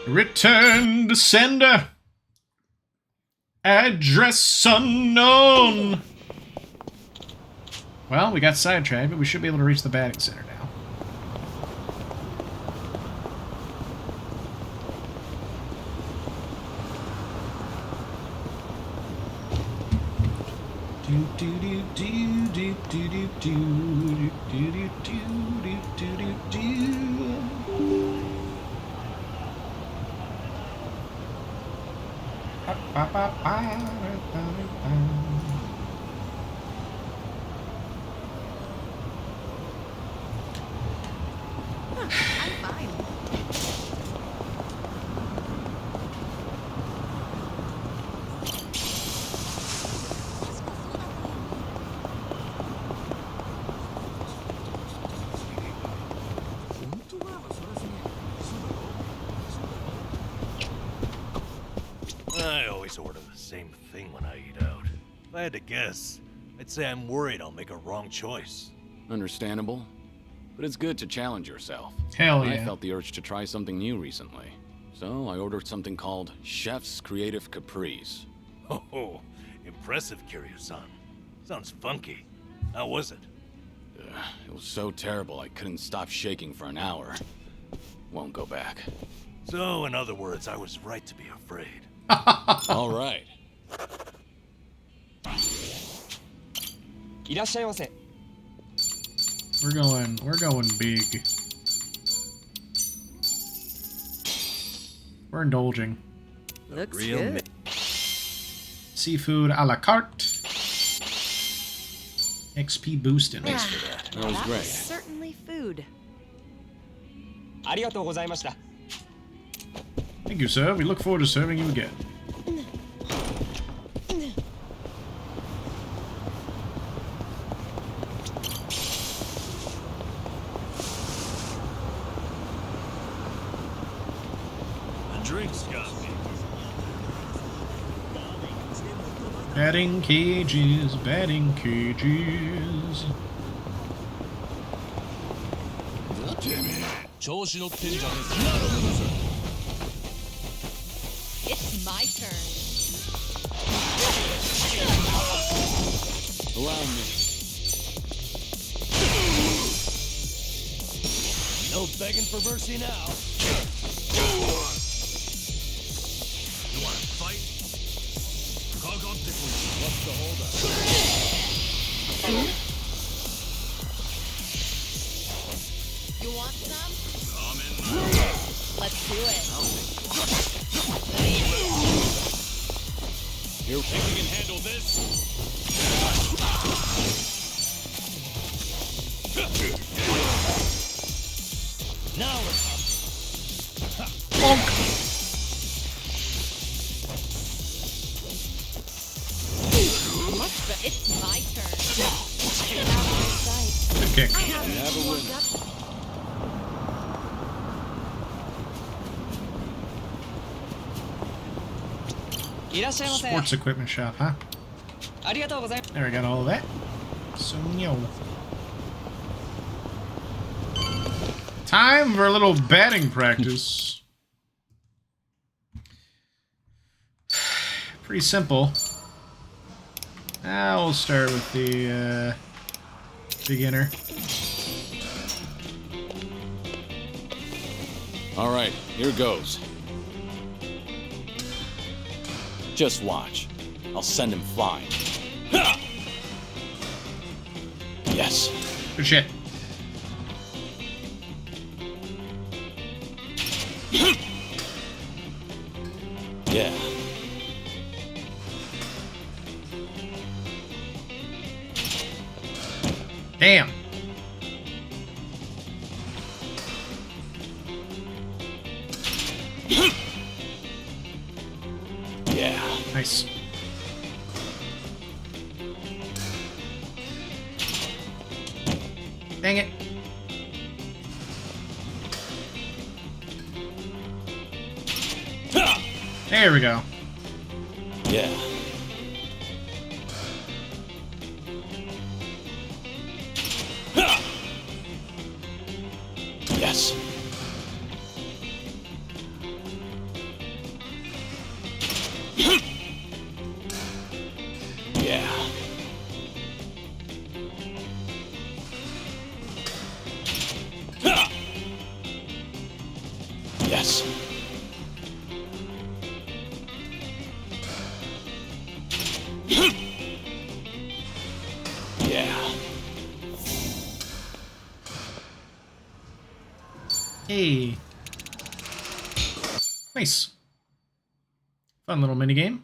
Return to sender. Address unknown. Well, we got sidetracked, but we should be able to reach the batting center now. I always order the same thing when I eat out. If I had to guess, I'd say I'm worried I'll make a wrong choice. Understandable, but it's good to challenge yourself. Hell yeah. I felt the urge to try something new recently, so I ordered something called Chef's Creative Caprice. Oh, impressive, Kiryu-san. Sounds funky. How was it? It was so terrible I couldn't stop shaking for an hour. Won't go back. So, in other words, I was right to be afraid. All right. We're going big. We're indulging. Looks Real good. Seafood a la carte. XP boosting. Thanks for that. That was That great. was certainly food. Thank you, sir. We look forward to serving you again. The drinks got me. Batting cages, batting cages. It's my turn. Allow me. No begging for mercy now. You want to fight? What's the holdup? You want some? Come in. Let's do it. You Think you can handle this? Now it's It's my turn. Get out of my sight. Good kick. I have have a more win. guts. Sports equipment shop, huh? There, we got all of that. So, yo. Time for a little batting practice. Pretty simple. We'll start with the beginner. All right, here goes. Just watch. I'll send him flying. Ha! Yes. Good shit. Yeah. Damn. Yeah. Nice. Dang it. There we go. Yeah. Yes. Yeah. Yes. Yeah. Hey. Nice. Fun little minigame.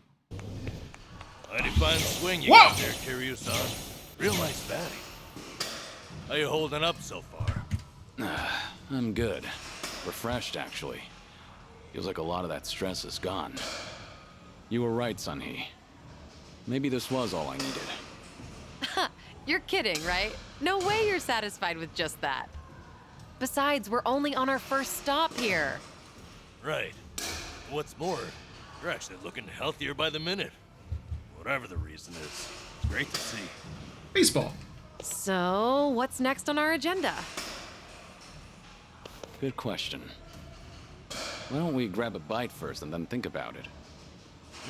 Mighty fine swing you Whoa! got there, Kiryu-san. Real nice batting. How you holding up so far? I'm good. Refreshed, actually. Feels like a lot of that stress is gone. You were right, Sunhee. Maybe this was all I needed. You're kidding, right? No way you're satisfied with just that. Besides, we're only on our first stop here. Right. What's more, you're actually looking healthier by the minute. Whatever the reason is, it's great to see. Baseball. So, what's next on our agenda? Good question. Why don't we grab a bite first and then think about it?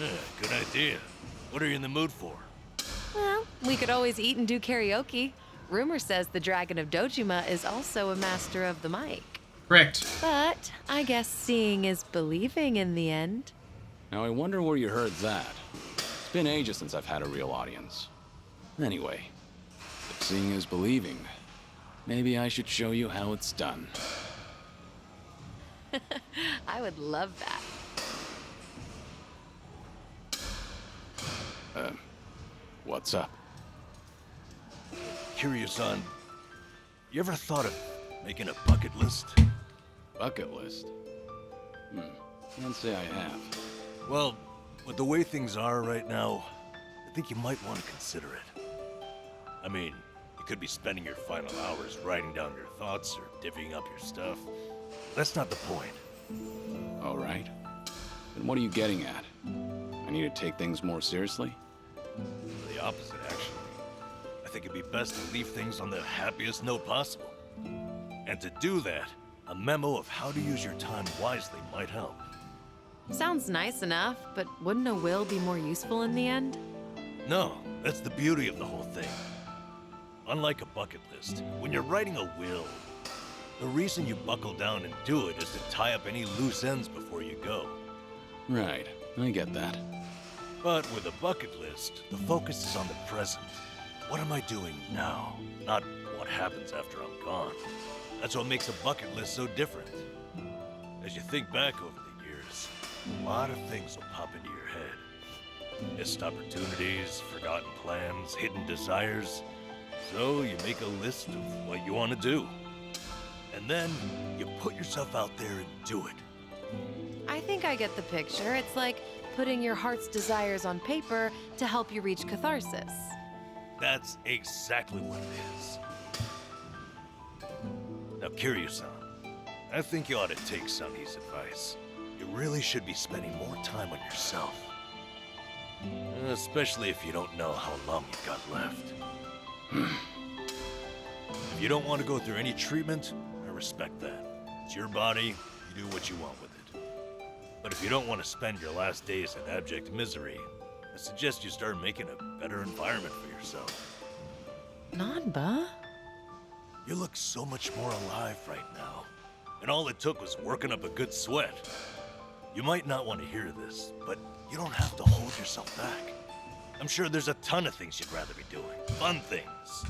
Yeah, good idea. What are you in the mood for? Well, we could always eat and do karaoke. Rumor says the Dragon of Dojima is also a master of the mic. Correct. But I guess seeing is believing in the end. Now I wonder where you heard that. It's been ages since I've had a real audience. Anyway, if seeing is believing, maybe I should show you how it's done. I would love that. What's up? Kiryu-san, you ever thought of making a bucket list? Bucket list? Can't say I have. Well, with the way things are right now, I think you might want to consider it. I mean, you could be spending your final hours writing down your thoughts or divvying up your stuff. That's not the point. All right. Then what are you getting at? I need to take things more seriously? The opposite, actually. I think it'd be best to leave things on the happiest note possible. And to do that, a memo of how to use your time wisely might help. Sounds nice enough, but wouldn't a will be more useful in the end? No, that's the beauty of the whole thing. Unlike a bucket list, when you're writing a will, the reason you buckle down and do it is to tie up any loose ends before you go. Right, I get that. But with a bucket list, the focus is on the present. What am I doing now? Not what happens after I'm gone. That's what makes a bucket list so different. As you think back over the years, a lot of things will pop into your head. Missed opportunities, forgotten plans, hidden desires. So you make a list of what you want to do. And then you put yourself out there and do it. I think I get the picture. It's like putting your heart's desires on paper to help you reach catharsis. That's exactly what it is. Now, Kiryu-san, I think you ought to take Sunhee's advice. You really should be spending more time on yourself. Especially if you don't know how long you've got left. If you don't want to go through any treatment, I respect that. It's your body, you do what you want with it. But if you don't want to spend your last days in abject misery, I suggest you start making a better environment for yourself. Nanba? You look so much more alive right now. And all it took was working up a good sweat. You might not want to hear this, but you don't have to hold yourself back. I'm sure there's a ton of things you'd rather be doing. Fun things.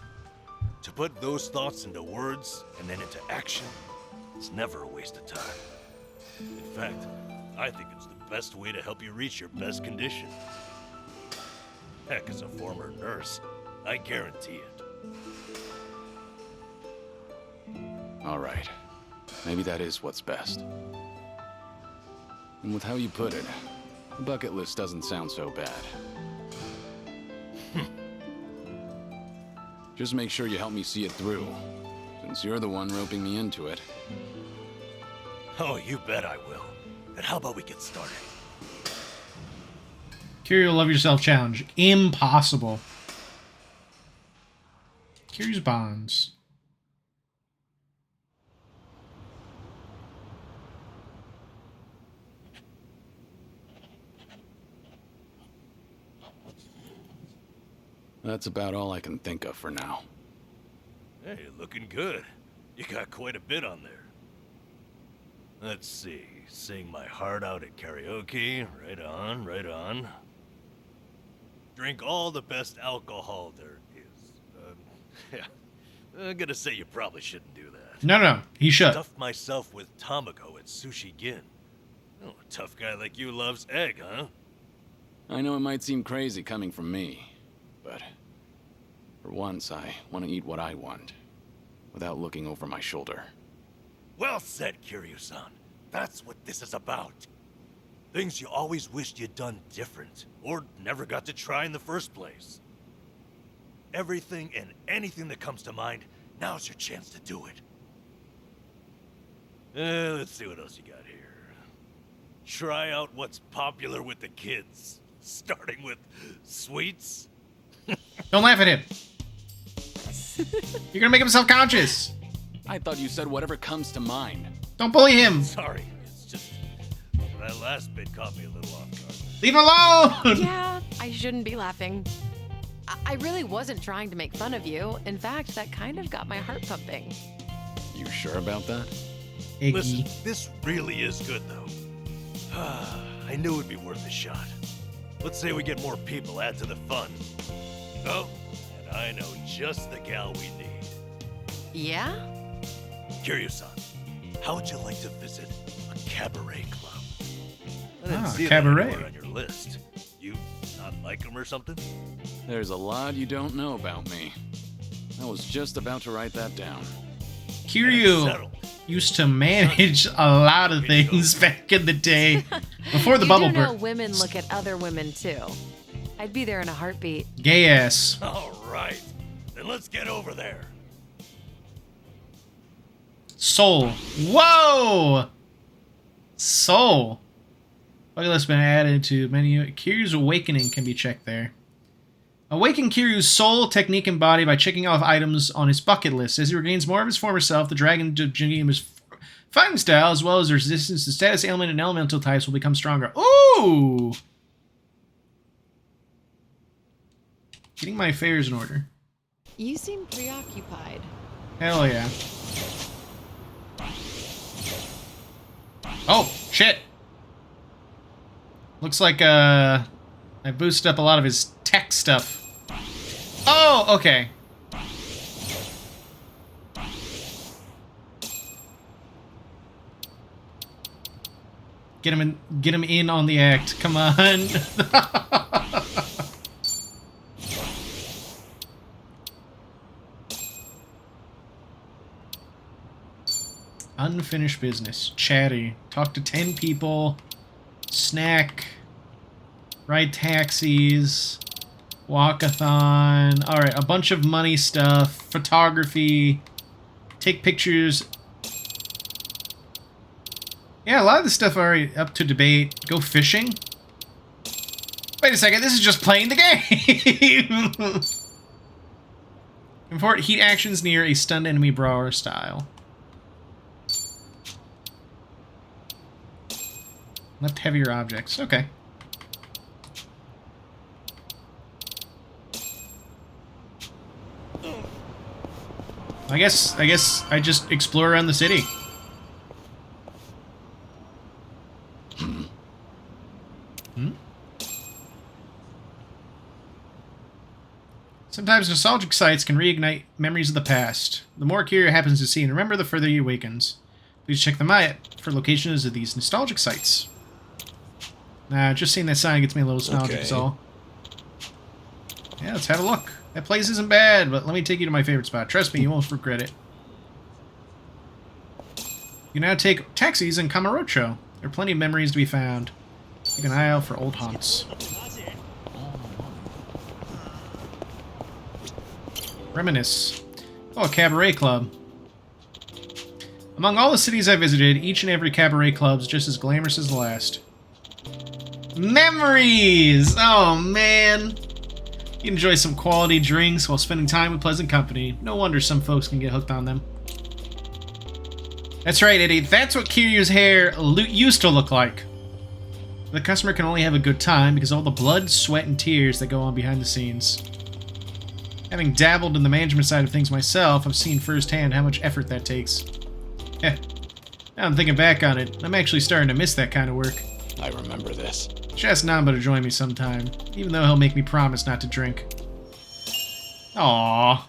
To put those thoughts into words and then into action, it's never a waste of time. In fact, I think it's the best way to help you reach your best condition. Heck, as a former nurse, I guarantee it. All right. Maybe that is what's best. And with how you put it, the bucket list doesn't sound so bad. Just make sure you help me see it through, since you're the one roping me into it. Oh, you bet I will. And how about we get started? Kiryu Love Yourself Challenge. Impossible. Kiryu's bonds. That's about all I can think of for now. Hey, looking good. You got quite a bit on there. Let's see. Sing my heart out at karaoke. Right on, right on. Drink all the best alcohol there is. Yeah. I'm gonna say you probably shouldn't do that. No, he should. Stuffed myself with tamago at Sushi Gin. Oh, a tough guy like you loves egg, huh? I know it might seem crazy coming from me, but for once I want to eat what I want, without looking over my shoulder. Well said, Kiryu-san. That's what this is about. Things you always wished you'd done different, or never got to try in the first place. Everything and anything that comes to mind, now's your chance to do it. Let's see what else you got here. Try out what's popular with the kids, starting with sweets. Don't laugh at him. You're gonna make him self-conscious. I thought you said whatever comes to mind. Don't bully him. Sorry, it's just that last bit caught me a little off guard. Leave him alone. Yeah, I shouldn't be laughing. I really wasn't trying to make fun of you. In fact, that kind of got my heart pumping. You sure about that? Iggy. Listen, this really is good, though. I knew it'd be worth a shot. Let's say we get more people, add to the fun. Oh, and I know just the gal we need. Yeah? Kiryu-san, how would you like to visit a cabaret club? I didn't Ah, see cabaret. that anywhere on your list. You not like them or something? There's a lot you don't know about me. I was just about to write that down. Kiryu Settled. used to manage a lot of things back in the day, before the bubble You do know burst. women look at other women too. I'd be there in a heartbeat. Gay ass. All right, then let's get over there. Soul. Whoa! Soul. Bucket list been added to menu. Kiryu's Awakening can be checked there. Awaken Kiryu's soul, technique, and body by checking off items on his bucket list. As he regains more of his former self, the dragon Dojimi's fighting style, as well as resistance to status ailment and elemental types, will become stronger. Ooh! Getting my affairs in order. You seem preoccupied. Hell yeah. Oh, shit! Looks like, I boosted up a lot of his tech stuff. Oh, okay. Get him in on the act. Come on. Unfinished business. Chatty. Talk to 10 people. Snack. Ride taxis. Walkathon. Alright, a bunch of money stuff. Photography. Take pictures. Yeah, a lot of this stuff already up to debate. Go fishing. Wait a second, this is just playing the game! Import heat actions near a stunned enemy brawler style. Lift heavier objects. Okay. I guess I just explore around the city. Sometimes nostalgic sights can reignite memories of the past. The more Kiryu happens to see and remember, the further he awakens. Please check the map for locations of these nostalgic sites. Nah, just seeing that sign gets me a little nostalgic, Okay. is all. Yeah, let's have a look. That place isn't bad, but let me take you to my favorite spot. Trust me, you won't regret it. You now take taxis in Kamurocho. There are plenty of memories to be found. Keep an eye out for old haunts. Reminisce. Oh, a cabaret club. Among all the cities I visited, each and every cabaret club is just as glamorous as the last. Memories! Oh, man. You enjoy some quality drinks while spending time with pleasant company. No wonder some folks can get hooked on them. That's right, Eddie. That's what Kiryu's hair used to look like. The customer can only have a good time because of all the blood, sweat, and tears that go on behind the scenes. Having dabbled in the management side of things myself, I've seen firsthand how much effort that takes. Now I'm thinking back on it, I'm actually starting to miss that kind of work. I remember this. Just ask Namba to join me sometime, even though he'll make me promise not to drink. Aww.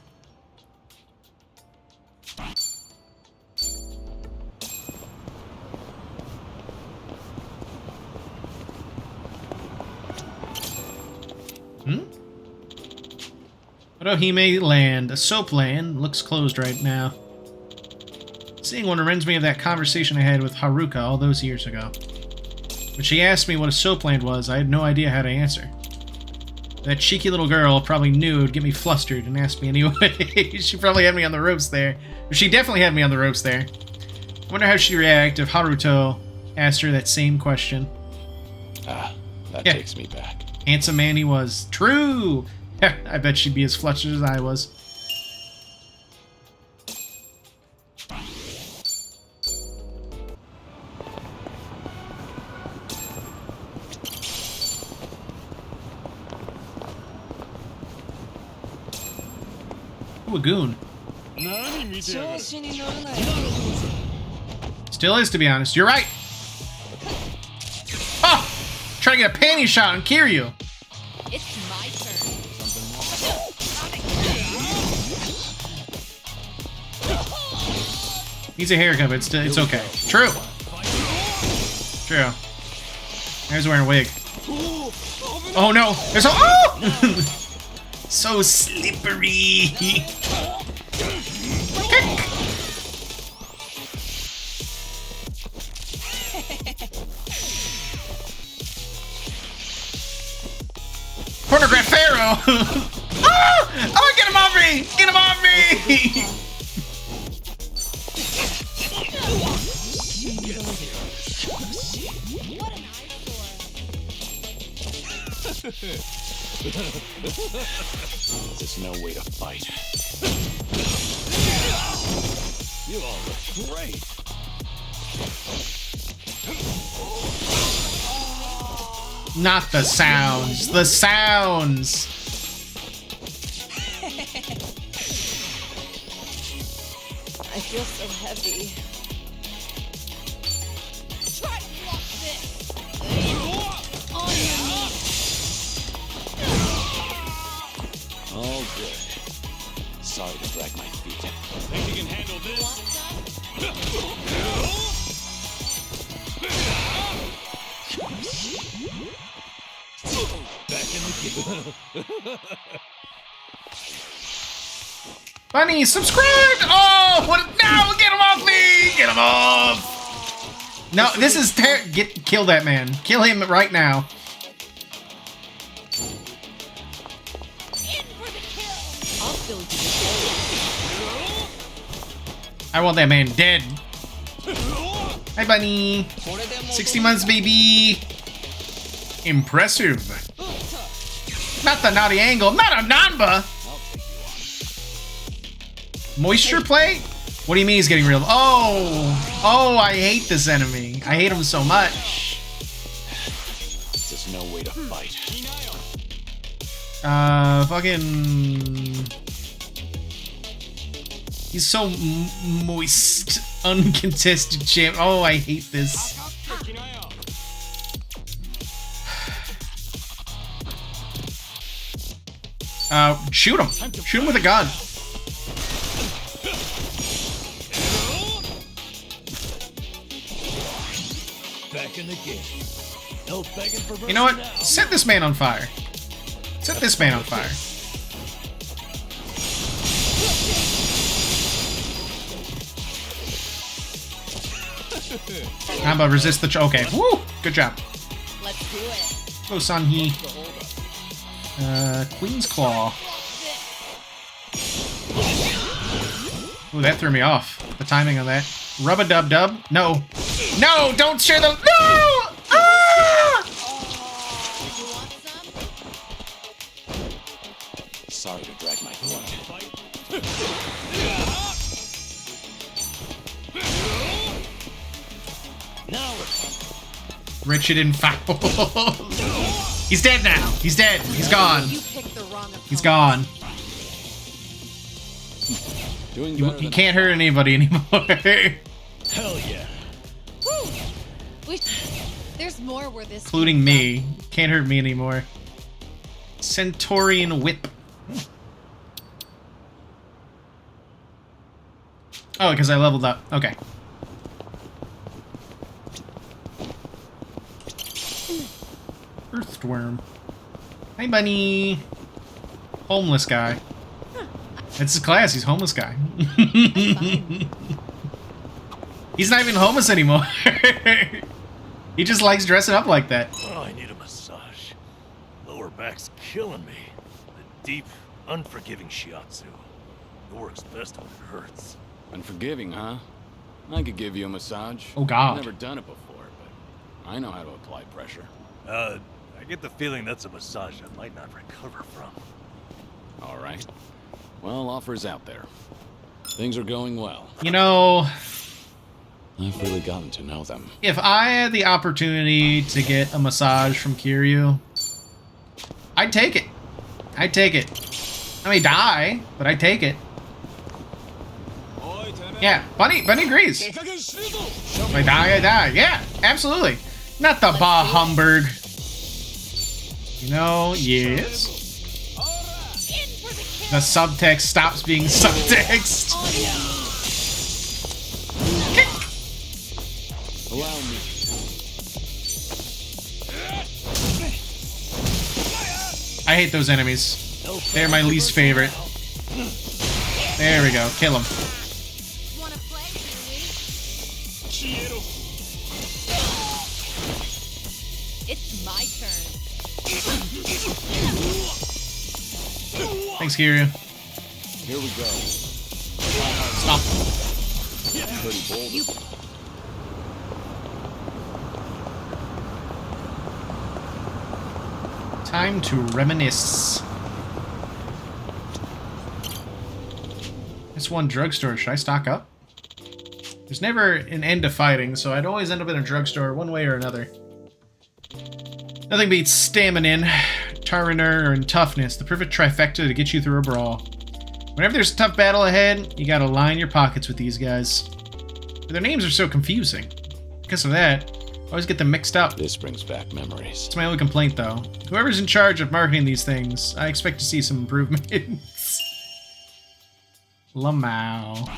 Otohime Land, a soap land, looks closed right now. Seeing one reminds me of that conversation I had with Haruka all those years ago. When she asked me what a soap land was, I had no idea how to answer. That cheeky little girl probably knew it would get me flustered and asked me anyway. She probably had me on the ropes there. Or she definitely had me on the ropes there. I wonder how she'd react if Haruto asked her that same question. That takes me back. Handsome man he was. True! I bet she'd be as flustered as I was. Ooh, a goon. Still is, to be honest. You're right! Oh! Trying to get a panty shot on Kiryu. It's my turn. Needs a haircut, but it's okay. True. True. There's wearing a wig. Oh no! There's a oh! So slippery. Pornograph Pharaoh! Oh, get him off me! Get him off me! There's no way to fight. You all look great. Not the sounds. The sounds. I feel so heavy. Try to block this. On your knees. All good. Sorry to drag my feet. Think you can handle this? Back in the game. Bunny, subscribe! Oh, what? No, get him off me! Get him off! No, this is kill that man. Kill him right now. In for the kill. I'll fill you. I want that man dead. Hi, Bunny. 60 months, baby. Impressive. Not the naughty angle. Not a Nanba. Moisture plate? What do you mean he's getting real? Oh, I hate this enemy. I hate him so much. There's no way to fight. Fucking... He's so moist. Uncontested champ. Oh, I hate this. Shoot him. Shoot him with a gun. Back in the game. No begging for mercy. You know what? Now. Set this man on fire. Set this man on fire. How about resist the okay. Woo! Good job. Let's do it. Go, Sanhee. Queen's Claw. Ooh, that threw me off. The timing on that. Rub-a-dub-dub. No. No, don't share the... No! Ah! Wretched and foul. He's dead now. He's dead. He's gone. You picked the wrong opponent. He's gone. Doing You, better you than can't hurt anybody anymore. Hell yeah. Woo! There's more where this Including came me. Can't hurt me anymore. Centaurian Whip. Oh, because I leveled up. Okay. Earthworm. Hi, bunny. Homeless guy. That's his class. He's homeless guy. He's not even homeless anymore. He just likes dressing up like that. Oh, I need a massage. Lower back's killing me. The deep, unforgiving shiatsu. It works best when it hurts. Unforgiving, huh? I could give you a massage. Oh, God. I've never done it before, but I know how to apply pressure. I get the feeling that's a massage I might not recover from. All right. Well, offers out there. Things are going well. You know, I've really gotten to know them. if I had the opportunity to get a massage from Kiryu, I'd take it. I'd take it. I may die, but I'd take it. Yeah, Bunny agrees. If I die, I die. Yeah, absolutely. Not the bah humbug. You know, yes. In for the kill. The subtext stops being subtext. Allow me. I hate those enemies. They're my least favorite. There we go. Kill him. Wanna play, Huey? It's my turn. Thanks, Kiryu. Here we go. Stop. Pretty bold. Time to reminisce. This one drugstore. Should I stock up? There's never an end to fighting, so I'd always end up in a drugstore one way or another. Nothing beats stamina, Tariner, and toughness, the perfect trifecta to get you through a brawl. Whenever there's a tough battle ahead, you gotta line your pockets with these guys. But their names are so confusing. Because of that, I always get them mixed up. This brings back memories. It's my only complaint, though. Whoever's in charge of marketing these things, I expect to see some improvements. Lamau.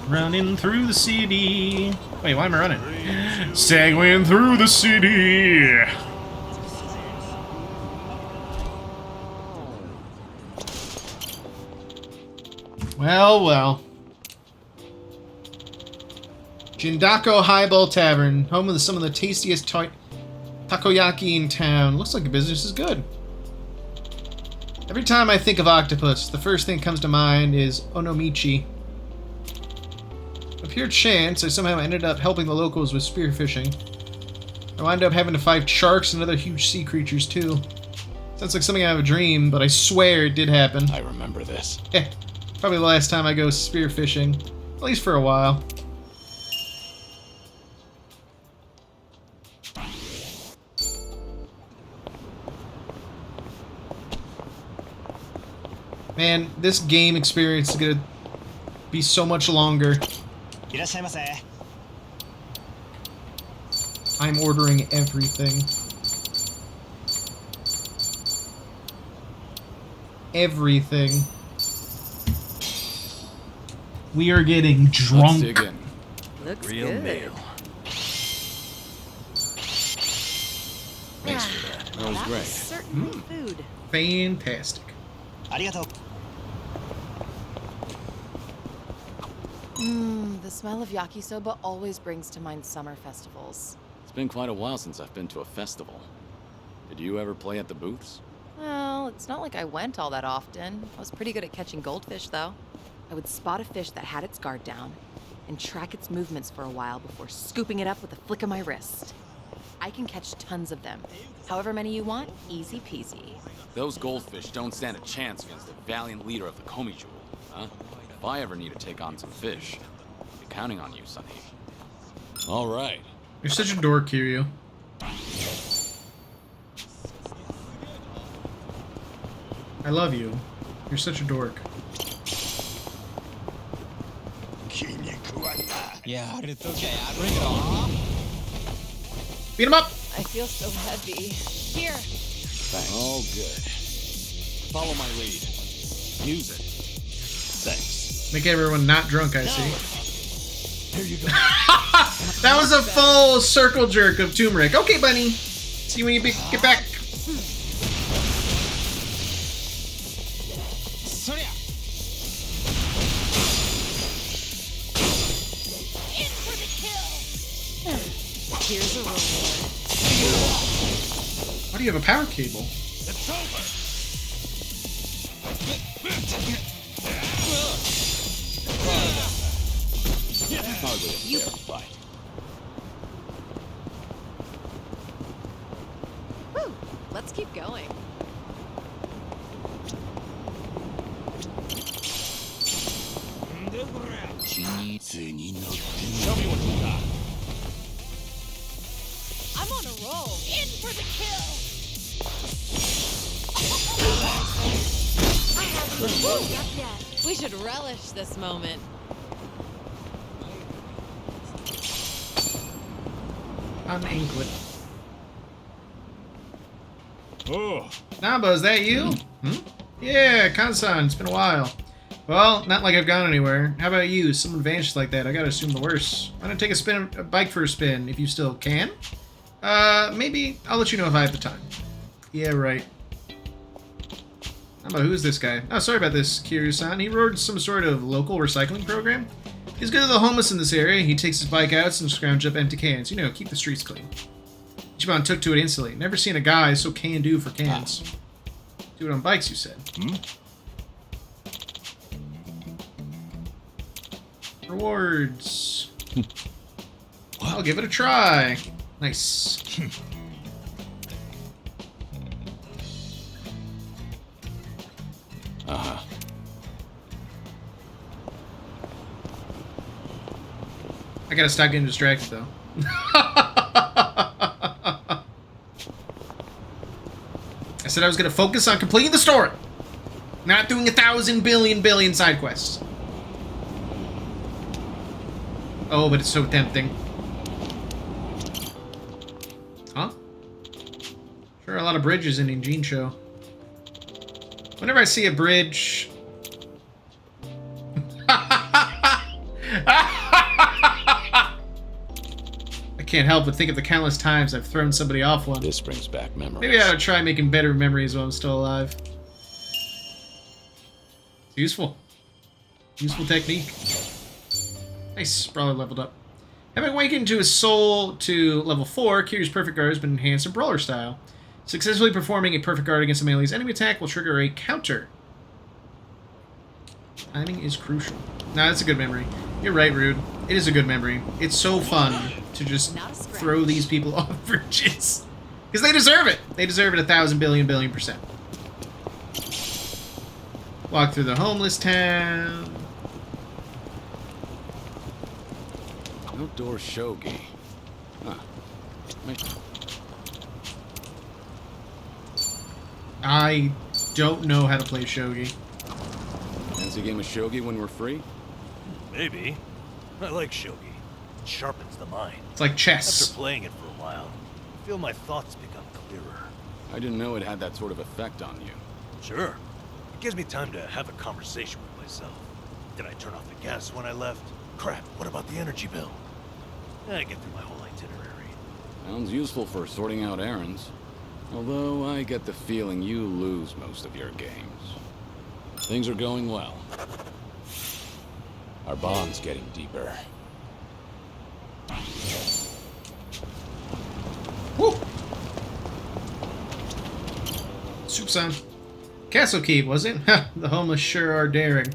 Running through the city. Wait, why am I running? Segwaying through the city. Well, well. Jindako Highball Tavern, home of some of the tastiest takoyaki in town. Looks like the business is good. Every time I think of octopus, the first thing that comes to mind is onomichi. By pure chance, I somehow ended up helping the locals with spearfishing. I wound up having to fight sharks and other huge sea creatures too. Sounds like something out of a dream, but I swear it did happen. I remember this. Yeah, probably the last time I go spearfishing. At least for a while. Man, this game experience is gonna be so much longer. I'm ordering everything. Everything. We are getting Let's drunk. dig in. Looks Real good. meal. Thanks for that. That was That great. was certainly food. Fantastic. The smell of yakisoba always brings to mind summer festivals. It's been quite a while since I've been to a festival. Did you ever play at the booths? Well, it's not like I went all that often. I was pretty good at catching goldfish, though. I would spot a fish that had its guard down and track its movements for a while before scooping it up with a flick of my wrist. I can catch tons of them. However many you want, easy peasy. Those goldfish don't stand a chance against the valiant leader of the Komi Jewel, huh? If I ever need to take on some fish, I'll be counting on you, Sonny. All right. You're such a dork, Kiryu. I love you. You're such a dork. Yeah, bring it on. Beat him up! I feel so heavy. Here. Thanks. All good. Follow my lead. Use it. Thanks. Make everyone not drunk, I see. Here you go. That was a full circle jerk of turmeric. Okay, bunny. See you when you get back. Sonia. In for the kill. Here's a reward. Why do you have a power cable? It's over. Hardly a fair fight. Whew. Let's keep going. Show me what you got. I'm on a roll. In for the kill. I haven't woke up yet. We should relish this moment. An anklet. Oh. Namba, is that you? Hmm? Yeah, Kansan, it's been a while. Well, not like I've gone anywhere. How about you? Someone vanished like that. I gotta assume the worst. Why don't take a bike for a spin, if you still can? Maybe I'll let you know if I have the time. Yeah, right. Namba, who's this guy? Oh, sorry about this, Kiryu-san. He rode some sort of local recycling program. He's good to the homeless in this area. He takes his bike out and scrounge up empty cans. You know, keep the streets clean. Ichiban took to it instantly. Never seen a guy so can-do for cans. Do it on bikes, you said. Rewards. I'll give it a try. Nice. I gotta stop getting distracted, though. I said I was gonna focus on completing the story, not doing 1,000 billion side quests. Oh, but it's so tempting. Huh? Sure, a lot of bridges in Injin Show. Whenever I see a bridge... I can't help but think of the countless times I've thrown somebody off one. This brings back memories. Maybe I ought to try making better memories while I'm still alive. It's useful. Useful technique. Nice, Brawler leveled up. Having awakened to his soul to level 4, Kiryu's Perfect Guard has been enhanced to Brawler style. Successfully performing a Perfect Guard against a melee's enemy attack will trigger a counter. Timing is crucial. Nah, that's a good memory. You're right, Rude. It is a good memory. It's so fun to just throw these people off bridges. Because they deserve it. They deserve it 1,000 billion%. Walk through the homeless town. Outdoor shogi. Huh. I don't know how to play shogi. Fancy a game of shogi when we're free? Maybe. I like shogi. It sharpens the mind. It's like chess. After playing it for a while, I feel my thoughts become clearer. I didn't know it had that sort of effect on you. Sure. It gives me time to have a conversation with myself. Did I turn off the gas when I left? Crap, what about the energy bill? I get through my whole itinerary. Sounds useful for sorting out errands. Although I get the feeling you lose most of your games. Things are going well. Our bond's getting deeper. Woo! Soup-san. Castle Keep, was it? Ha! The homeless sure are daring.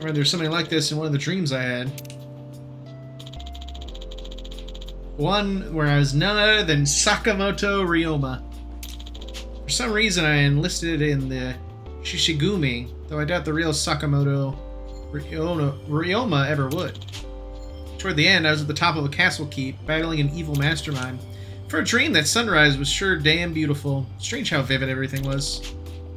I read there's something like this in one of the dreams I had. One where I was none other than Sakamoto Ryoma. For some reason, I enlisted in the Shishigumi, though I doubt the real Sakamoto Ryoma ever would. Toward the end, I was at the top of a castle keep, battling an evil mastermind. For a dream, that sunrise was sure damn beautiful. Strange how vivid everything was.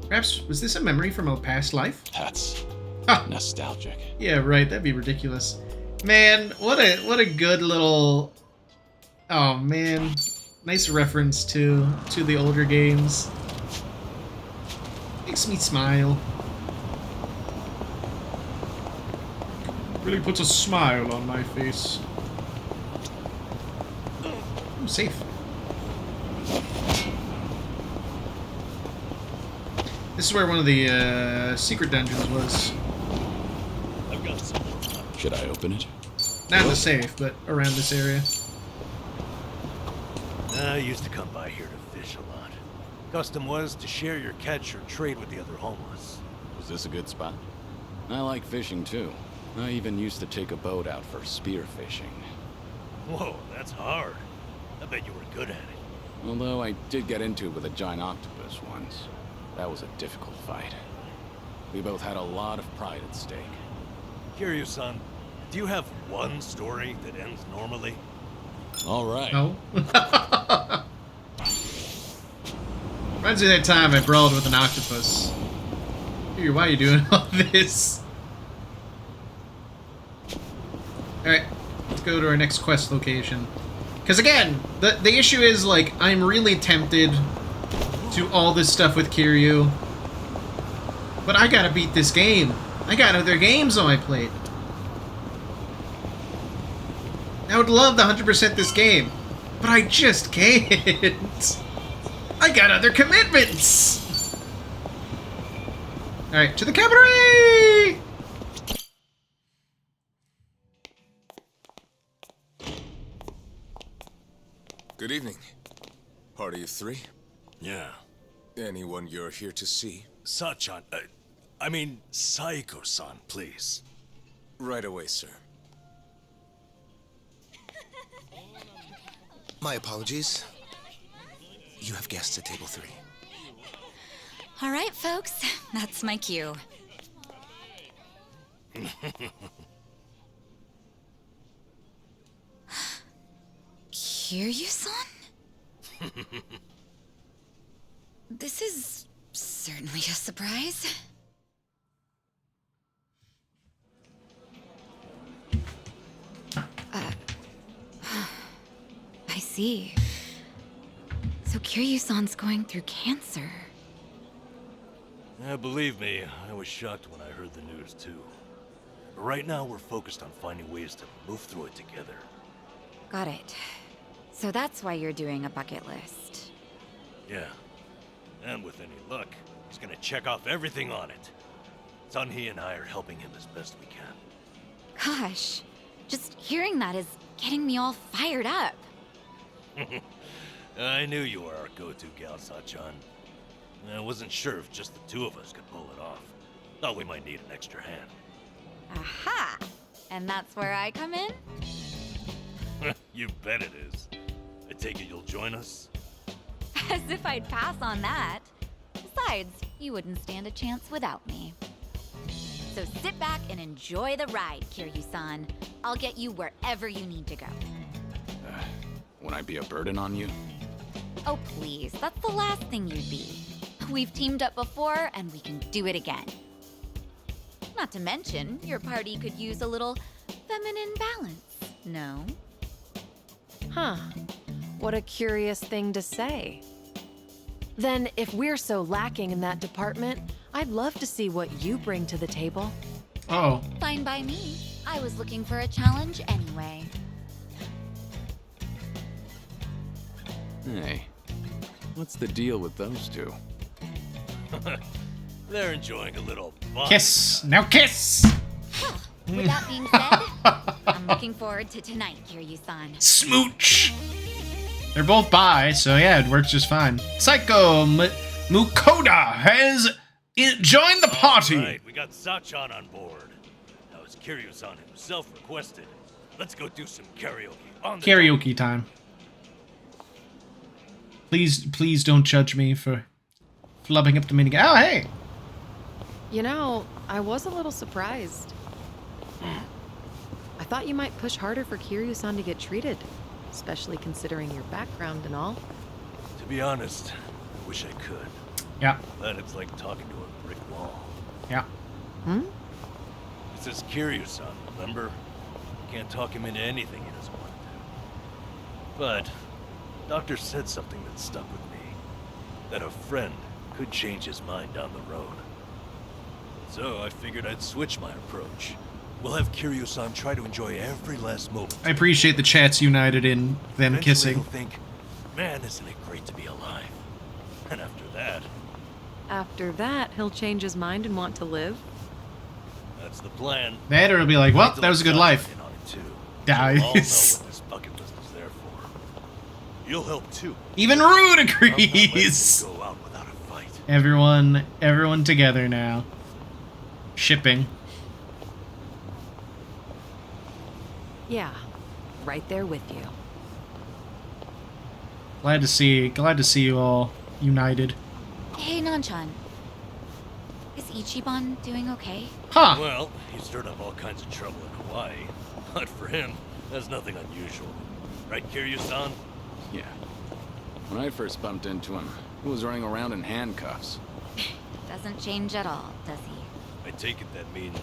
Perhaps, was this a memory from a past life? That's Ah. nostalgic. Yeah, right, that'd be ridiculous. Man, what a good little... Oh, man. Nice reference to the older games. Makes me smile. Really puts a smile on my face. I'm safe. This is where one of the secret dungeons was. I've got some more fun. Should I open it? Not in the safe, but around this area. I used to come by here to fish a lot. Custom was to share your catch or trade with the other homeless. Was this a good spot? I like fishing too. I even used to take a boat out for spear fishing. Whoa, that's hard. I bet you were good at it. Although I did get into it with a giant octopus once. That was a difficult fight. We both had a lot of pride at stake. Kiryu-san, do you have one story that ends normally? All right. No. Reminds me of that time I brawled with an octopus. Here, why are you doing all this? Alright, let's go to our next quest location. Because again, the issue is, like, I'm really tempted to do all this stuff with Kiryu. But I gotta beat this game. I got other games on my plate. I would love to 100% this game, but I just can't. I got other commitments. Alright, to the cabaret! Good evening. Party of three? Yeah. Anyone you're here to see? Sachan, I mean, Saiko-san, please. Right away, sir. My apologies. You have guests at table 3. All right, folks, that's my cue. Kiryu-san? This is certainly a surprise. I see. So Kiryu-san's going through cancer. Yeah, believe me, I was shocked when I heard the news too. But right now we're focused on finding ways to move through it together. Got it. So that's why you're doing a bucket list. Yeah. And with any luck, he's gonna check off everything on it. Sunhee and I are helping him as best we can. Gosh, just hearing that is getting me all fired up. I knew you were our go-to gal, Sachan. I wasn't sure if just the two of us could pull it off. Thought we might need an extra hand. Aha! And that's where I come in? You bet it is. I take it you'll join us? As if I'd pass on that. Besides, you wouldn't stand a chance without me. So sit back and enjoy the ride, Kiryu-san. I'll get you wherever you need to go. Would I be a burden on you? Oh, please, that's the last thing you'd be. We've teamed up before, and we can do it again. Not to mention, your party could use a little feminine balance, no? Huh. What a curious thing to say. Then, if we're so lacking in that department, I'd love to see what you bring to the table. Oh. Fine by me. I was looking for a challenge anyway. Hey, what's the deal with those two? They're enjoying a little fun. Kiss! Now kiss! With that being said, I'm looking forward to tonight, Kiryu-san. Smooch! They're both bi, so yeah, it works just fine. Psycho Mukoda has joined the party! Alright, we got Sachan on board. Now, as Kiryu-san himself requested, let's go do some karaoke On the Karaoke time. Please don't judge me for flubbing up the minigame. Oh, hey! You know, I was a little surprised. I thought you might push harder for Kiryu-san to get treated, especially considering your background and all. To be honest, I wish I could. Yeah, But it's like talking to a brick wall. yeah. Hmm? It's this Kiryu-san, remember? Can't talk him into anything he doesn't want to do. But, Doctor said something that stuck with me. That a friend could change his mind down the road. So I figured I'd switch my approach. We'll have Kiryu-san try to enjoy every last moment. I appreciate the chat's united in them Eventually kissing. he'll think, man, isn't it great to be alive? And after that, After that, he'll change his mind and want to live. that's the plan. That or it'll be like, well, Wait till that was a good Scottler life. in on it too. Nice. So we'll all know what this bucket list is there for. You'll help too. Even Rude I'm not letting agrees. you go out without a fight. Everyone together now. Shipping. Yeah, right there with you. Glad to see you all united. Hey, Nanchan. Is Ichiban doing okay? Huh. Well, he stirred up all kinds of trouble in Hawaii. But for him, that's nothing unusual. Right, Kiryu-san? Yeah. When I first bumped into him, he was running around in handcuffs. Doesn't change at all, does he? I take it that means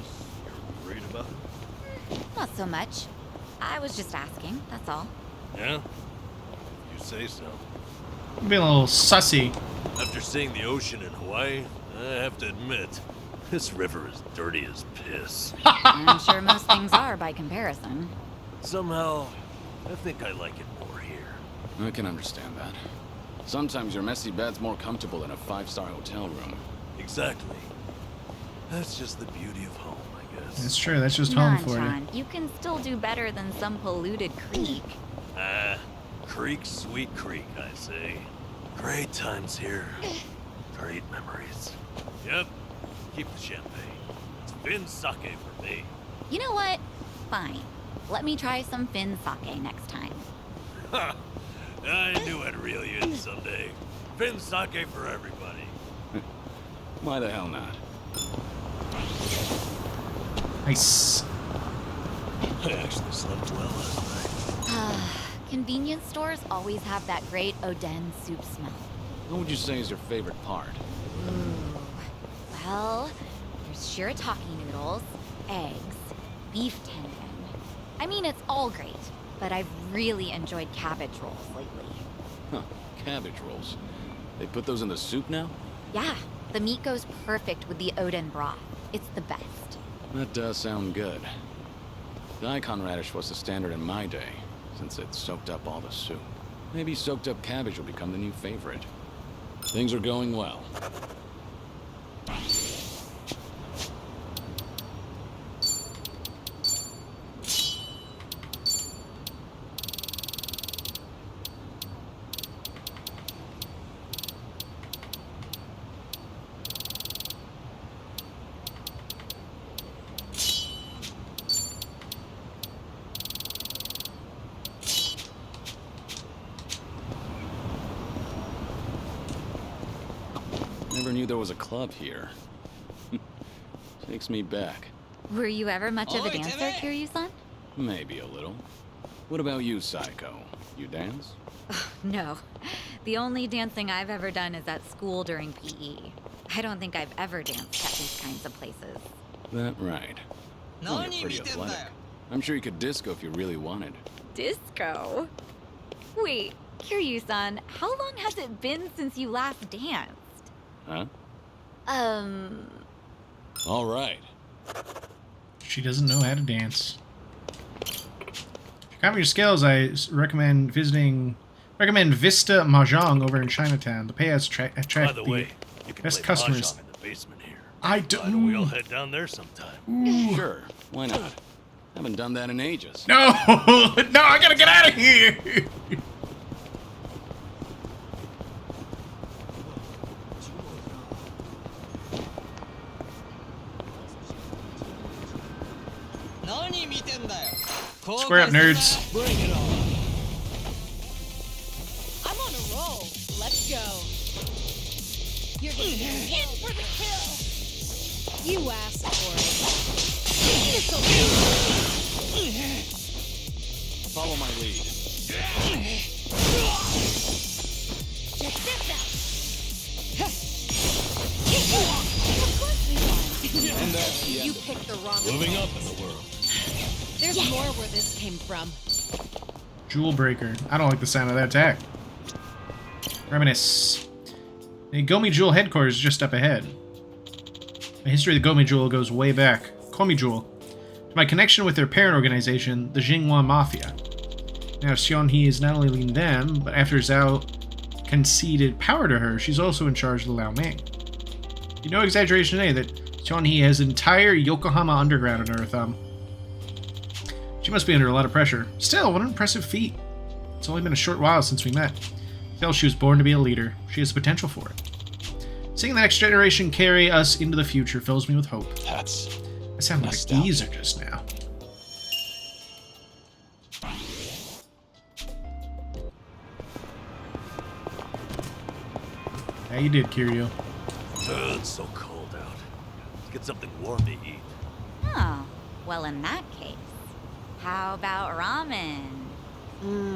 you're worried about it? Not so much. I was just asking, that's all. Yeah? You say so. Being a little sussy. After seeing the ocean in Hawaii, I have to admit, this river is dirty as piss. I'm sure most things are by comparison. Somehow, I think I like it more here. I can understand that. Sometimes your messy bed's more comfortable than a 5-star hotel room. Exactly. That's just the beauty of home, I guess. That's true. That's just home for you. Nanchan, you can still do better than some polluted creek. Ah, creek, sweet creek, I say. Great times here. Great memories. Yep, keep the champagne. It's Finn sake for me. You know what? Fine. Let me try some Finn sake next time. Ha! I knew I'd reel you in someday. Finn sake for everybody. Why the hell not? Nice. I actually slept well last night. Convenience stores always have that great Oden soup smell. What would you say is your favorite part? Ooh. Well, there's shirataki noodles, eggs, beef tendon. I mean, it's all great, but I've really enjoyed cabbage rolls lately. Huh, cabbage rolls. They put those in the soup now? Yeah, the meat goes perfect with the Oden broth. It's the best. That does sound good. Daikon radish was the standard in my day, since it soaked up all the soup. Maybe soaked up cabbage will become the new favorite. Things are going well. Never knew there was a club here. Takes me back. Were you ever much of a dancer, Kiryu-san? Maybe a little. What about you, Psycho? You dance? No. The only dancing I've ever done is at school during PE. I don't think I've ever danced at these kinds of places. That right. Well, you're pretty athletic. I'm sure you could disco if you really wanted. Disco? Wait, Kiryu-san, how long has it been since you last danced? Huh? All right. She doesn't know how to dance. To cover your skills, I recommend Vista Mahjong over in Chinatown. The payouts attract By the way, you can best play customers. mahjong in the basement here. I Why don't we all don't. head down there sometime? Sure. Why not? Haven't done that in ages. No, no! I gotta get out of here. Square up, nerds. Bring it on. In for the kill! You asked for it. Follow my lead. Check this out! And that's the You end. picked the wrong Moving up in the world. There's more where this came from. Jewel Breaker. I don't like the sound of that attack. Reminisce. The Gomi Jewel headquarters is just up ahead. My history of the Gomi Jewel goes way back. Komi Jewel. To my connection with their parent organization, the Jinghua Mafia. Now, Xianhe is not only leading them, but after Zhao conceded power to her, she's also in charge of the Liao Ming. You no exaggeration to say that Xianhe has entire Yokohama underground in her thumb. She must be under a lot of pressure. Still, what an impressive feat. It's only been a short while since we met. Still, she was born to be a leader. She has the potential for it. Seeing the next generation carry us into the future fills me with hope. I sound like a nostalgic. geezer just now. How you did, Kiryu? It's so cold out. Let's get something warm to eat. Oh, well, in that case, how about ramen?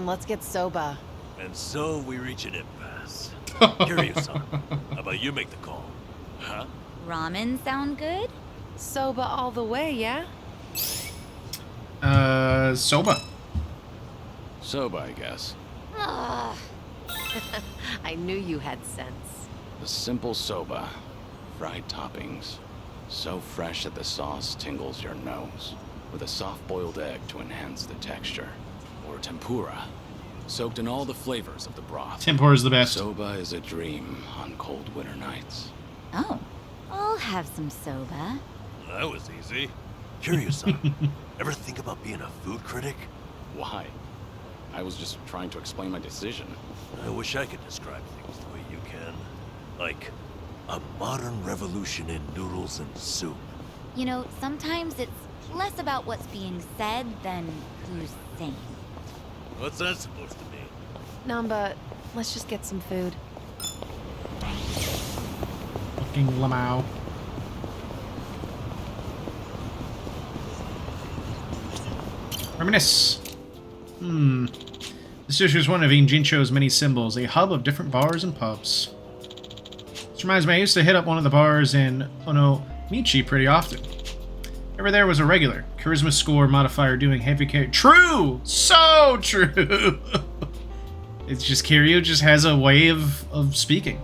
Let's get soba. And so we reach an impasse. Kiryu-san, how about you make the call? Huh? Ramen sound good? Soba all the way, yeah? Soba. Soba, I guess. Ugh. I knew you had sense. A simple soba. Fried toppings. So fresh that the sauce tingles your nose. With a soft-boiled egg to enhance the texture. Or tempura. Soaked in all the flavors of the broth. Tempura is the best. Soba is a dream on cold winter nights. Oh, I'll have some soba. That was easy. Kiryu-san, ever think about being a food critic? Why? I was just trying to explain my decision. I wish I could describe things the way you can. Like, a modern revolution in noodles and soup. You know, sometimes it's less about what's being said than who's saying. What's that supposed to mean? Namba, let's just get some food. Fucking Lamau. Reminisce. This dish is one of Injincho's many symbols, a hub of different bars and pubs. This reminds me, I used to hit up one of the bars in Onomichi pretty often. Over there was a regular. Charisma score modifier doing heavy carry. True! So true! It's just Kiryu just has a way of speaking.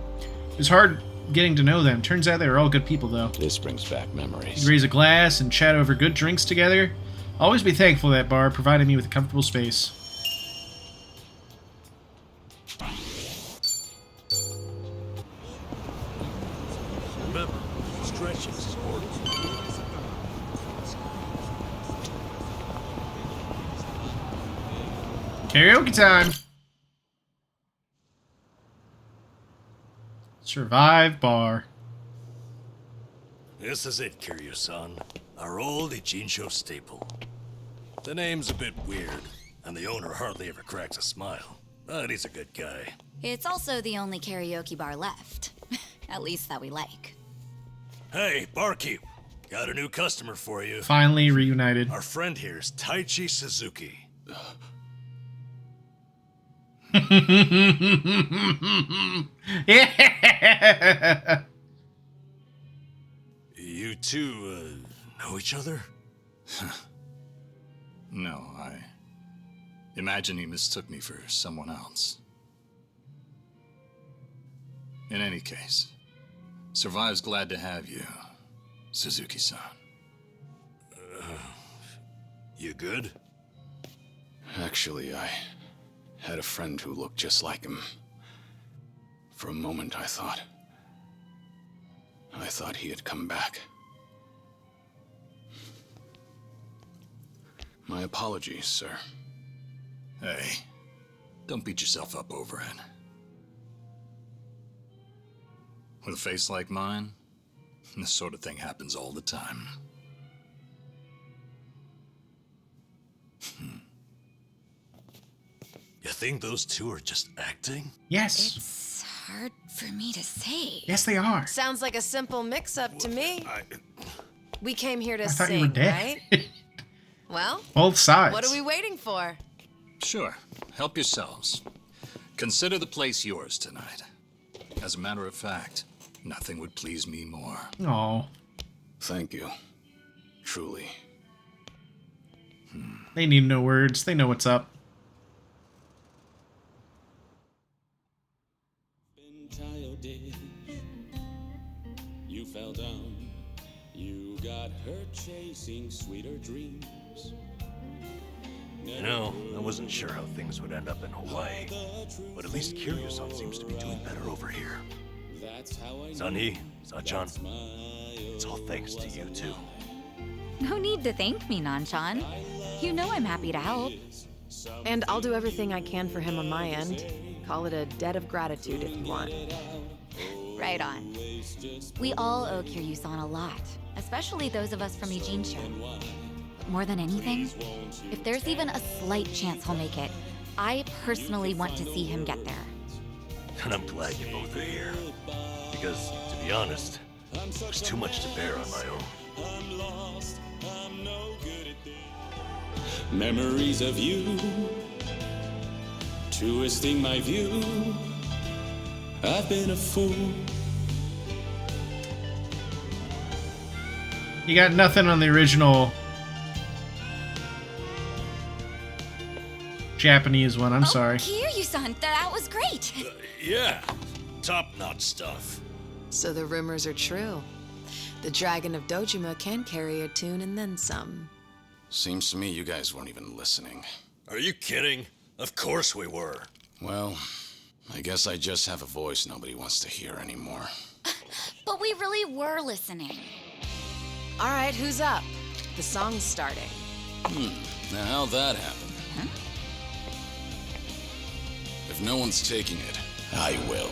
It was hard getting to know them. Turns out they were all good people, though. This brings back memories. You'd raise a glass and chat over good drinks together. Always be thankful that bar provided me with a comfortable space. Remember, stretching is important. Karaoke time! Survive bar. This is it, Kiryu-san. Our old Ijincho staple. The name's a bit weird, and the owner hardly ever cracks a smile. But he's a good guy. It's also the only karaoke bar left. At least that we like. Hey, barkeep. Got a new customer for you. Finally reunited. Our friend here's Taichi Suzuki. Yeah! You two, know each other? No, I imagine he mistook me for someone else. In any case, Survive's glad to have you, Suzuki-san. You good? Actually, I had a friend who looked just like him. For a moment, I thought he had come back. My apologies, sir. Hey, don't beat yourself up over it. With a face like mine, this sort of thing happens all the time. You think those two are just acting? Yes. It's hard for me to say. Yes, they are. Sounds like a simple mix-up to me. We came here to I thought sing, you were dead. right? Well, Both sides. what are we waiting for? Sure, help yourselves. Consider the place yours tonight. As a matter of fact, nothing would please me more. Oh, Thank you. Truly. they need no words. They know what's up. Childish. You fell down. You got hurt chasing sweeter dreams. You know, I wasn't sure how things would end up in Hawaii, but at least Kiryu-san seems to be doing better over here. That's how I Sunny, Sachan, it's all thanks to you two. No need to thank me, Nanchan. You know I'm happy to help. And I'll do everything I can for him on my end. Call it a debt of gratitude if you want. Right on. We all owe Kiryu-san a lot, especially those of us from Eugene-sho. But more than anything, if there's even a slight chance he'll make it, I personally want to see him get there. And I'm glad you both are here. Because, to be honest, there's too much to bear on my own. I'm lost. I'm no good at this. Memories of you, twisting my view. I've been a fool. You got nothing on the original Japanese one. I'm sorry. Kiryu-san, that was great. Yeah, top-notch stuff. So the rumors are true. The Dragon of Dojima can carry a tune and then some. Seems to me you guys weren't even listening. Are you kidding? Of course we were. Well, I guess I just have a voice nobody wants to hear anymore. But we really were listening. All right, who's up? The song's starting. Now how'd that happen? If no one's taking it, I will.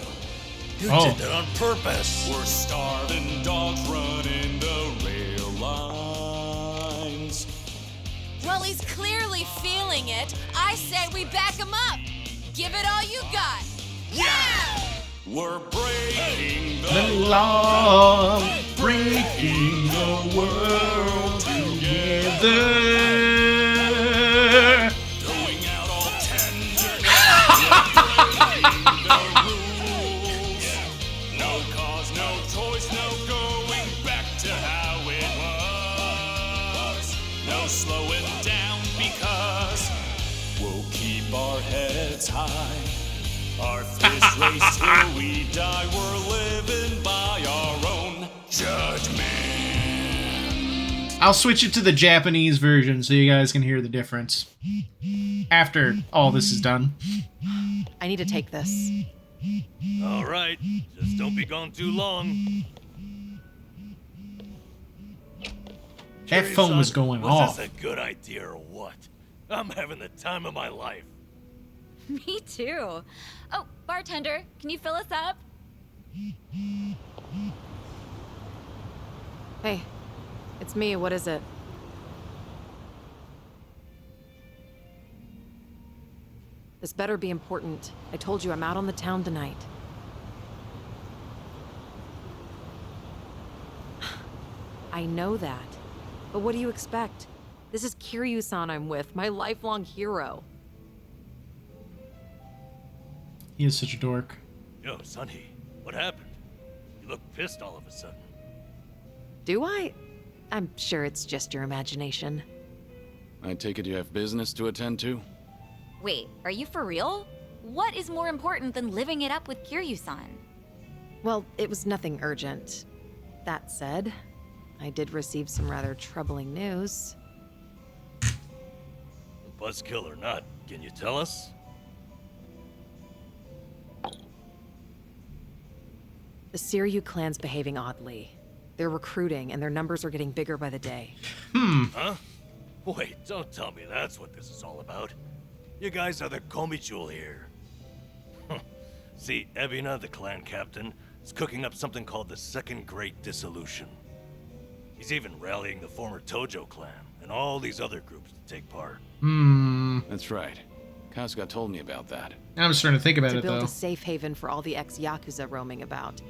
You Oh. did that on purpose. We're starving dogs running the rail lines. Well, he's clearly feeling it. I say we back him up. Give it all you got. Yeah! We're breaking The the law, breaking the world together. going out all tender. Breaking the rules. No cause, no choice, no going back to how it was. No slowing down because we'll keep our heads high. Our fist race till we die. We're living by our own judgment. I'll switch it to the Japanese version so you guys can hear the difference after all this is done. I need to take this. All right, just don't be gone too long. That phone was going was off. this a good idea or what? I'm having the time of my life. Me too. Oh, bartender, can you fill us up? Hey, it's me. What is it? This better be important. I told you I'm out on the town tonight. I know that. But what do you expect? This is Kiryu-san I'm with, my lifelong hero. He is such a dork. Yo, Sunny, what happened? You look pissed all of a sudden. Do I? I'm sure it's just your imagination. I take it you have business to attend to? Wait, are you for real? What is more important than living it up with Kiryu-san? Well, it was nothing urgent. That said, I did receive some rather troubling news. Buzzkill or not, can you tell us? The Siryu clan's behaving oddly. They're recruiting, and their numbers are getting bigger by the day. Huh? Wait, don't tell me that's what this is all about. You guys are the Komi-jewel here. See, Ebina, the clan captain, is cooking up something called the Second Great Dissolution. He's even rallying the former Tojo clan and all these other groups to take part. That's right. Kasuga told me about that. I'm starting to think about To it, build though. a safe haven for all the ex-Yakuza roaming about.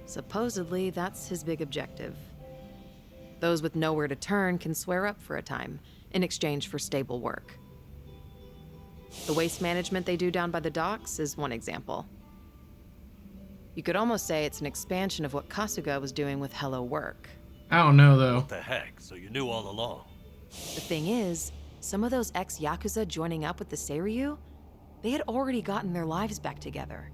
Supposedly, that's his big objective. Those with nowhere to turn can swear up for a time, in exchange for stable work. The waste management they do down by the docks is one example. You could almost say it's an expansion of what Kasuga was doing with Hello Work. I don't know, though. What the heck? So you knew all along? The thing is, some of those ex-Yakuza joining up with the Seiryu, they had already gotten their lives back together.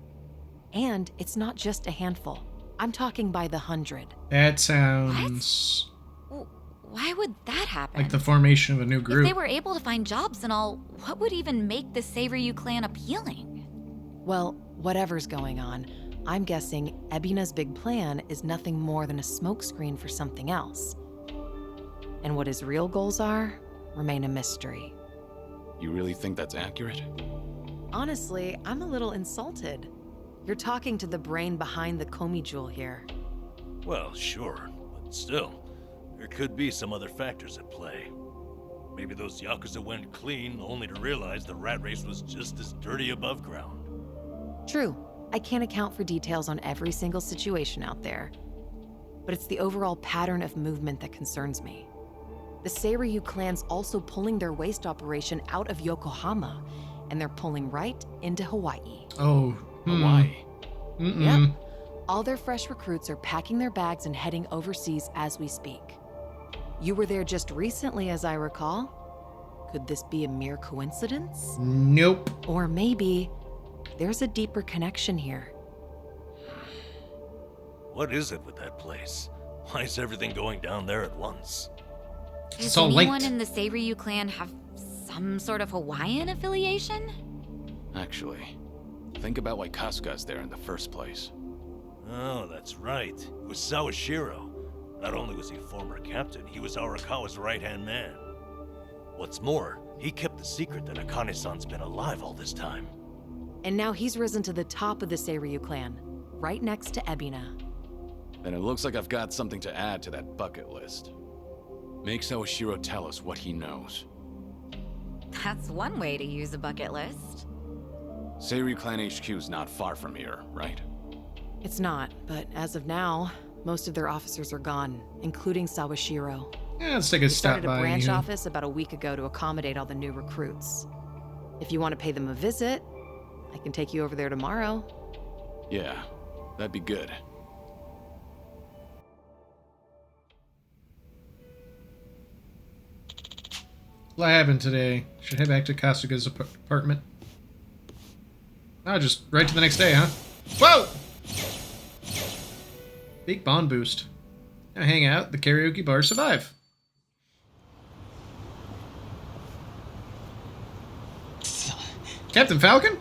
And it's not just a handful. I'm talking by the 100. That sounds Why would that happen? like the formation of a new If group. they were able to find jobs and all, what would even make the Seiryu clan appealing? Well, whatever's going on, I'm guessing Ebina's big plan is nothing more than a smokescreen for something else. And what his real goals are remain a mystery. You really think that's accurate? Honestly, I'm a little insulted. You're talking to the brain behind the Komi jewel here. Well, sure, but still, there could be some other factors at play. Maybe those Yakuza went clean only to realize the rat race was just as dirty above ground. True, I can't account for details on every single situation out there. But it's the overall pattern of movement that concerns me. The Seiryu clan's also pulling their waste operation out of Yokohama, and they're pulling right into Hawaii. Oh, Hawaii. Mm-mm. Yep. All their fresh recruits are packing their bags and heading overseas as we speak. You were there just recently, as I recall. Could this be a mere coincidence? Nope. Or maybe there's a deeper connection here. What is it with that place? Why is everything going down there at once? It's Does all anyone linked. in the Seiryu clan have some sort of Hawaiian affiliation? Actually, think about why Kasuga's there in the first place. Oh, that's right. It was Sawashiro. Not only was he a former captain, he was Arakawa's right-hand man. What's more, he kept the secret that Akane-san's been alive all this time. And now he's risen to the top of the Seiryu clan, right next to Ebina. Then it looks like I've got something to add to that bucket list. Make Sawashiro tell us what he knows. That's one way to use a bucket list. Seiryu Clan HQ's not far from here, right? It's not, but as of now, most of their officers are gone, including Sawashiro. Yeah, let's take a They stop started by. a branch here. office about a week ago to accommodate all the new recruits. If you want to pay them a visit, I can take you over there tomorrow. Yeah, that'd be good. What happened today? Should head back to Kasuga's apartment. Oh, just right to the next day, huh? Whoa! Big bond boost. Now hang out, the karaoke bar survive. Captain Falcon?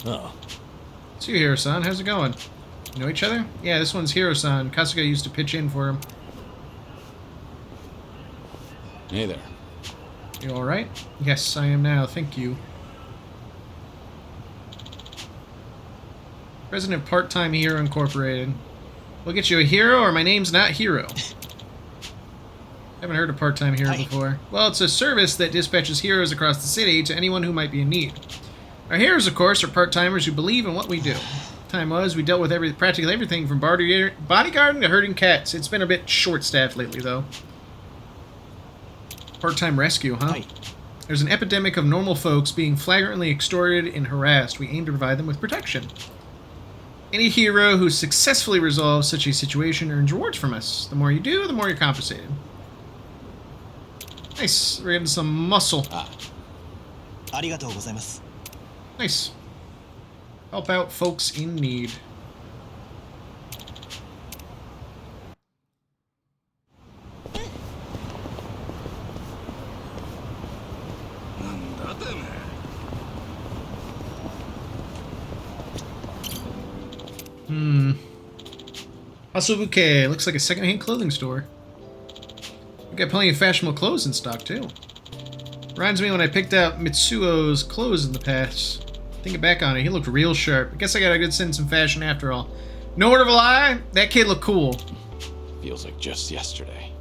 Oh, It's you, Hiro-san. How's it going? You know each other? Yeah, this one's Hiro-san. Kasuga used to pitch in for him. Hey there. You alright? Yes, I am now. Thank you. President of Part-Time Hero Incorporated. We'll get you a hero, or my name's not Hero. Haven't heard of Part-Time Hero before. Well, it's a service that dispatches heroes across the city to anyone who might be in need. Our heroes, of course, are part-timers who believe in what we do. Time was, we dealt with practically everything from bodyguarding to herding cats. It's been a bit short-staffed lately, though. Part-time rescue, huh? There's an epidemic of normal folks being flagrantly extorted and harassed. We aim to provide them with protection. Any hero who successfully resolves such a situation earns rewards from us. The more you do, the more you're compensated. Nice. We're getting some muscle. ありがとうございます。 Nice. Help out folks in need. Asobuke. Looks like a secondhand clothing store. We got plenty of fashionable clothes in stock, too. Reminds me when I picked out Mitsuo's clothes in the past. Thinking back on it, he looked real sharp. I guess I got a good sense in fashion after all. No word of a lie, that kid looked cool. Feels like just yesterday.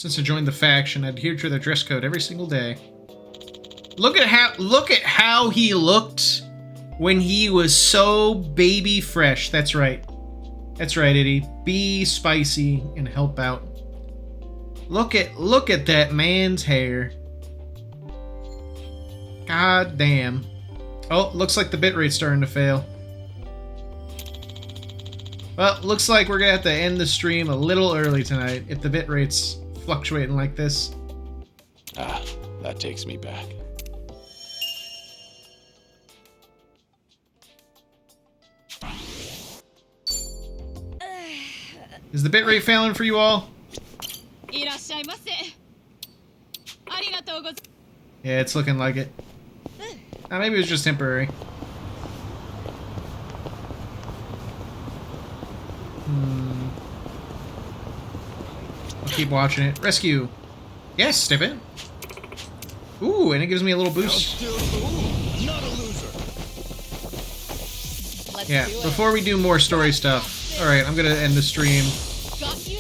Since I joined the faction, I adhere to their dress code every single day. Look at how he looked when he was so baby fresh. That's right. That's right, Eddie. Be spicy and help out. Look at that man's hair. God damn. Oh, looks like the bitrate's starting to fail. Well, looks like we're gonna have to end the stream a little early tonight if the bitrate's fluctuating like this. Ah, that takes me back. Is the bitrate failing for you all? いらっしゃいませ。ありがとうございます。 Yeah, it's looking like it. Maybe it was just temporary. I'll keep watching it. Rescue. Yes, step in. Ooh, and it gives me a little boost. Yeah, before we do more story stuff. Alright, I'm gonna end the stream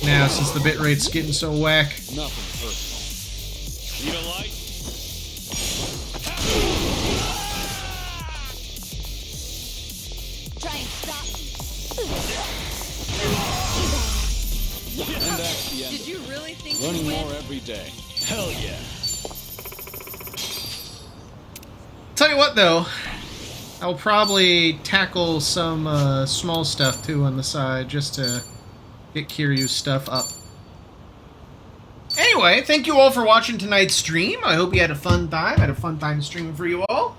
now since the bitrate's getting so whack. Nothing personal. Need a light? Try and stop me. And that's the end. Did you really think Learning you win? more every day. Hell yeah. Tell you what though, I'll probably tackle some small stuff too on the side just to get Kiryu's stuff up. Anyway, thank you all for watching tonight's stream. I hope you had a fun time. I had a fun time streaming for you all.